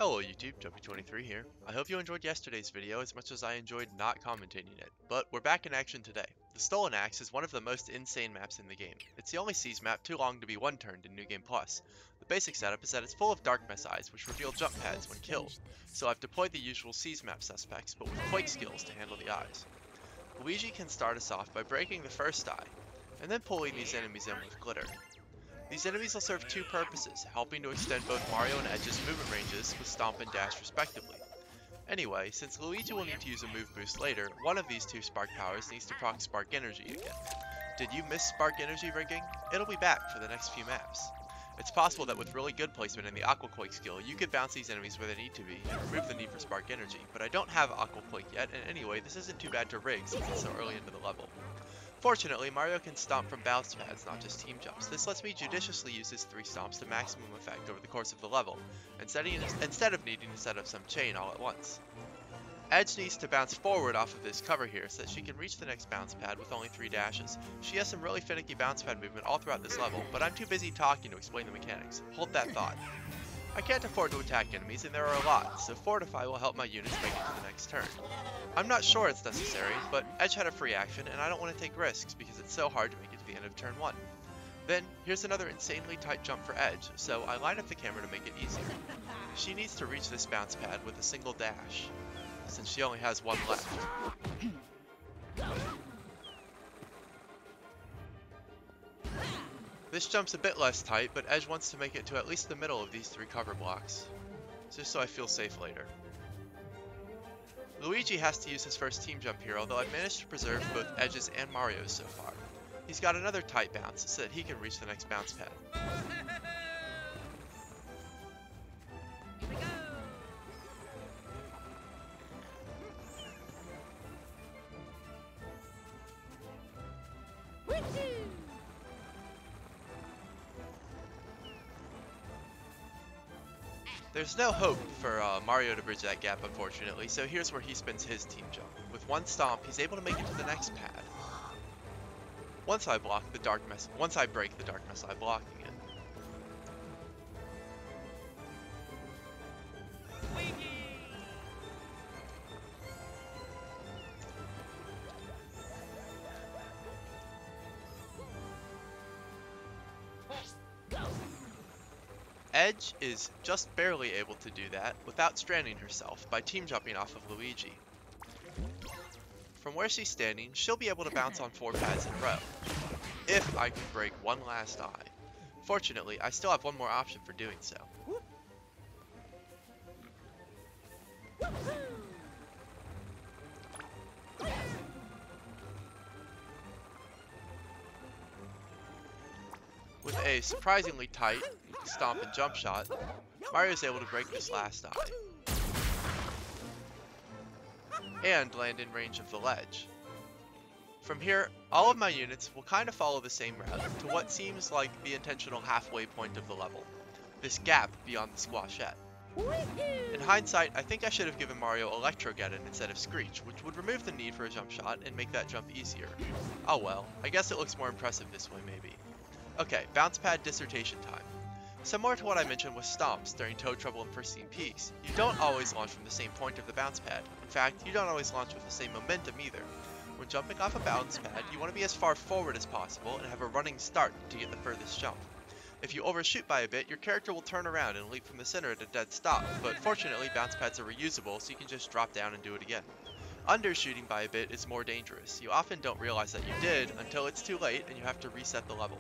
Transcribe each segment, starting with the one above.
Hello YouTube, Jumpy23 here. I hope you enjoyed yesterday's video as much as I enjoyed not commentating it, but we're back in action today. The Stolen Axe is one of the most insane maps in the game. It's the only Siege map too long to be one-turned in New Game Plus. The basic setup is that it's full of dark mess eyes which reveal jump pads when killed, so I've deployed the usual Siege map suspects but with quake skills to handle the eyes. Luigi can start us off by breaking the first eye, and then pulling these enemies in with glitter. These enemies will serve two purposes, helping to extend both Mario and Edge's movement ranges with Stomp and Dash respectively. Anyway, since Luigi will need to use a move boost later, one of these two Spark powers needs to proc Spark Energy again. Did you miss Spark Energy rigging? It'll be back for the next few maps. It's possible that with really good placement in the Aqua Quake skill, you could bounce these enemies where they need to be and remove the need for Spark Energy, but I don't have Aqua Quake yet, and anyway, this isn't too bad to rig since it's so early into the level. Fortunately, Mario can stomp from bounce pads, not just team jumps. This lets me judiciously use his 3 stomps to maximum effect over the course of the level, instead of needing to set up some chain all at once. Edge needs to bounce forward off of this cover here so that she can reach the next bounce pad with only 3 dashes. She has some really finicky bounce pad movement all throughout this level, but I'm too busy talking to explain the mechanics. Hold that thought. I can't afford to attack enemies, and there are a lot, so Fortify will help my units make it to the next turn. I'm not sure it's necessary, but Edge had a free action, and I don't want to take risks because it's so hard to make it to the end of turn 1. Then, here's another insanely tight jump for Edge, so I line up the camera to make it easier. She needs to reach this bounce pad with a single dash, since she only has one left. This jump's a bit less tight, but Edge wants to make it to at least the middle of these 3 cover blocks, just so I feel safe later. Luigi has to use his first team jump here, although I've managed to preserve both Edge's and Mario's so far. He's got another tight bounce, so that he can reach the next bounce pad. Here we go. There's no hope for Mario to bridge that gap, unfortunately, so here's where he spends his team jump. With one stomp, he's able to make it to the next pad. Once I break the dark mess eye blocking it. Edge is just barely able to do that without stranding herself by team jumping off of Luigi. From where she's standing, she'll be able to bounce on 4 pads in a row, if I can break one last eye. Fortunately, I still have one more option for doing so. With a surprisingly tight stomp and jump shot, Mario's able to break this last eye and land in range of the ledge. From here, all of my units will kind of follow the same route to what seems like the intentional halfway point of the level, this gap beyond the squashette. In hindsight, I think I should have given Mario Electrogeddon instead of Screech, which would remove the need for a jump shot and make that jump easier. Oh well, I guess it looks more impressive this way maybe. Okay, bounce pad dissertation time. Similar to what I mentioned with stomps during Toad Trouble and Pristine Peaks, you don't always launch from the same point of the bounce pad. In fact, you don't always launch with the same momentum either. When jumping off a bounce pad, you want to be as far forward as possible and have a running start to get the furthest jump. If you overshoot by a bit, your character will turn around and leap from the center at a dead stop, but fortunately bounce pads are reusable so you can just drop down and do it again. Undershooting by a bit is more dangerous. You often don't realize that you did until it's too late and you have to reset the level.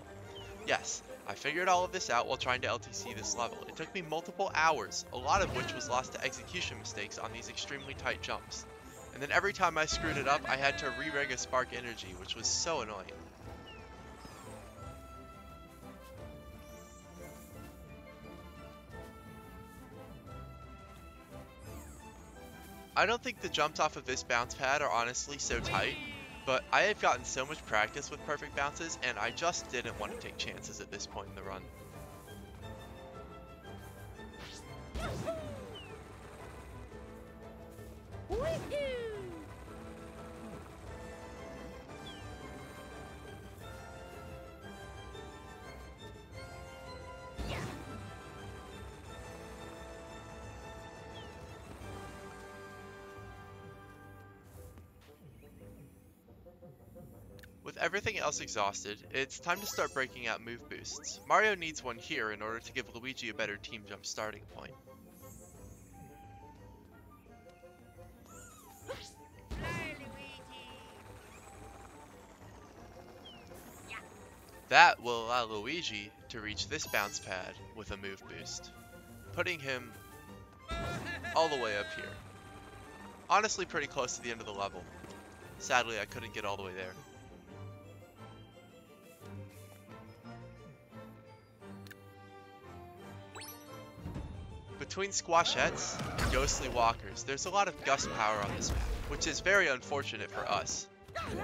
Yes, I figured all of this out while trying to LTC this level. It took me multiple hours, a lot of which was lost to execution mistakes on these extremely tight jumps. And then every time I screwed it up, I had to re-rig a Spark Energy, which was so annoying. I don't think the jumps off of this bounce pad are honestly so tight, but I have gotten so much practice with perfect bounces, and I just didn't want to take chances at this point in the run. everything else exhausted, it's time to start breaking out move boosts. Mario needs one here in order to give Luigi a better team jump starting point. Fly, Luigi. Yeah. That will allow Luigi to reach this bounce pad with a move boost, putting him all the way up here. Honestly, pretty close to the end of the level. Sadly, I couldn't get all the way there. Between squashettes and ghostly walkers, there's a lot of gust power on this map, which is very unfortunate for us.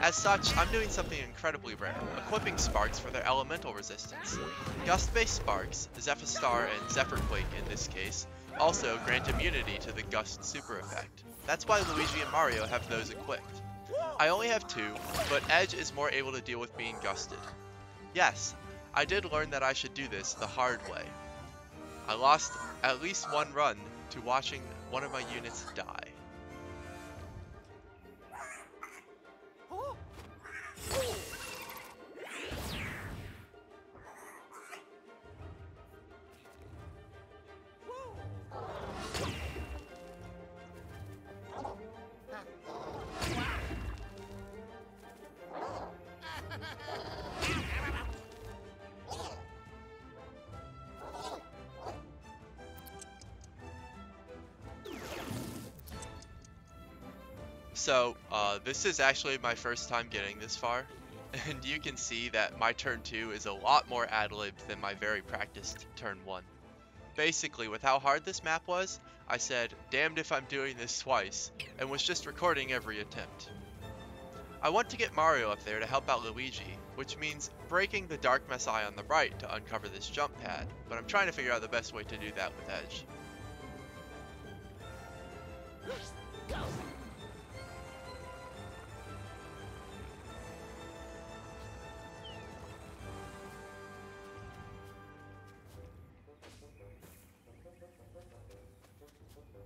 As such, I'm doing something incredibly rare, equipping sparks for their elemental resistance. Gust-based sparks, Zephyr and Zephyrquake in this case, also grant immunity to the Gust super effect. That's why Luigi and Mario have those equipped. I only have two, but Edge is more able to deal with being gusted. Yes, I did learn that I should do this the hard way. I lost at least one run to watching one of my units die. So, this is actually my first time getting this far, and you can see that my turn 2 is a lot more ad-libbed than my very practiced turn 1. Basically, with how hard this map was, I said, damned if I'm doing this twice, and was just recording every attempt. I want to get Mario up there to help out Luigi, which means breaking the Dark Messiah on the right to uncover this jump pad, but I'm trying to figure out the best way to do that with Edge.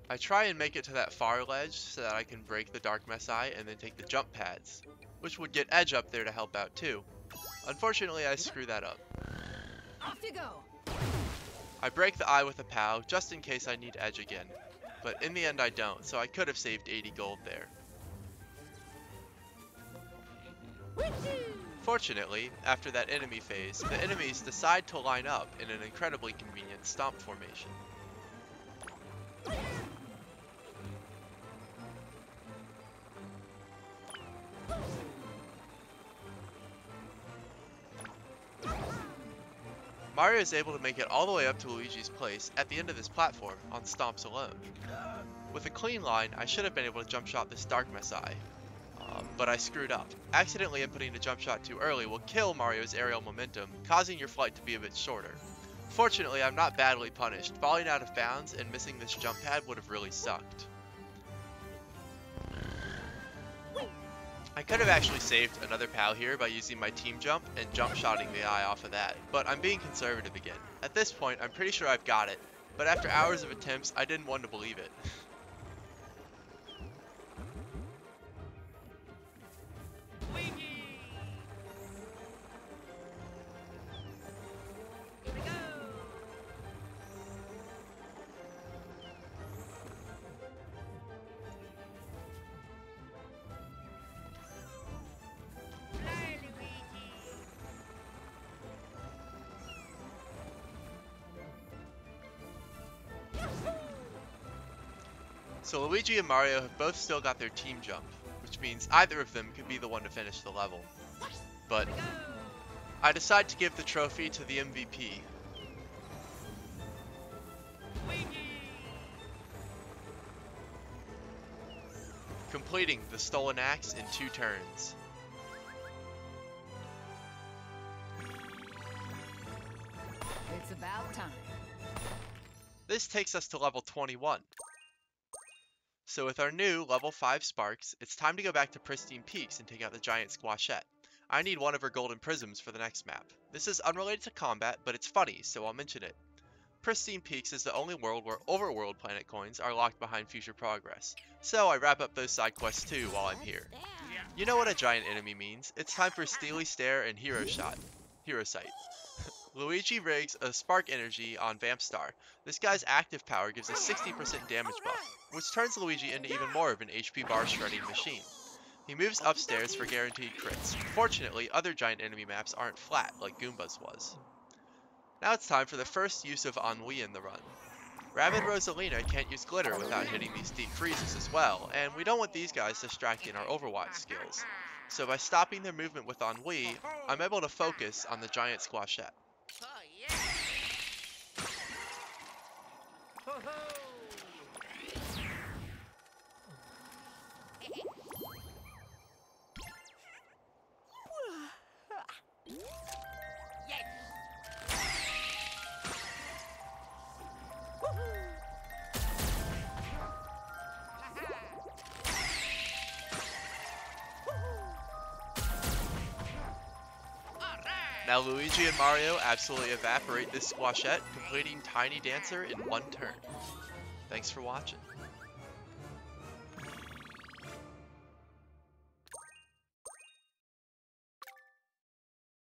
I try and make it to that far ledge so that I can break the Dark Messiah and then take the jump pads, which would get Edge up there to help out too. Unfortunately, I screw that up. Off you go. I break the eye with a POW just in case I need Edge again, but in the end I don't, so I could have saved 80 gold there. Fortunately, after that enemy phase, the enemies decide to line up in an incredibly convenient stomp formation. Mario is able to make it all the way up to Luigi's place at the end of this platform on stomps alone. With a clean line, I should have been able to jump shot this Dark Messiah, but I screwed up. Accidentally inputting a jump shot too early will kill Mario's aerial momentum, causing your flight to be a bit shorter. Fortunately, I'm not badly punished. Falling out of bounds and missing this jump pad would have really sucked. I could have actually saved another POW here by using my team jump and jump shotting the eye off of that, but I'm being conservative again. At this point, I'm pretty sure I've got it, but after hours of attempts, I didn't want to believe it. Here we go. Fly, Luigi. So Luigi and Mario have both still got their team jump, which means either of them could be the one to finish the level. But Here we go. I decide to give the trophy to the MVP. Completing the stolen axe in 2 turns. It's about time. This takes us to level 21. So with our new level 5 sparks, it's time to go back to Pristine Peaks and take out the giant squashette. I need one of her golden prisms for the next map. This is unrelated to combat, but it's funny, so I'll mention it. Pristine Peaks is the only world where overworld planet coins are locked behind future progress, so I wrap up those side quests too while I'm here. You know what a giant enemy means. It's time for Steely Stare and Hero Sight. Luigi rigs a spark energy on Vamp Star. This guy's active power gives a 60% damage buff, which turns Luigi into even more of an HP bar shredding machine. He moves upstairs for guaranteed crits. Fortunately, other giant enemy maps aren't flat like Goomba's was. Now it's time for the first use of Ennui in the run. Rabid Rosalina can't use glitter without hitting these deep freezes as well, and we don't want these guys distracting our Overwatch skills. So by stopping their movement with Ennui, I'm able to focus on the giant squashette. Now Luigi and Mario absolutely evaporate this squashette, completing Tiny Dancer in one turn. Thanks for watching.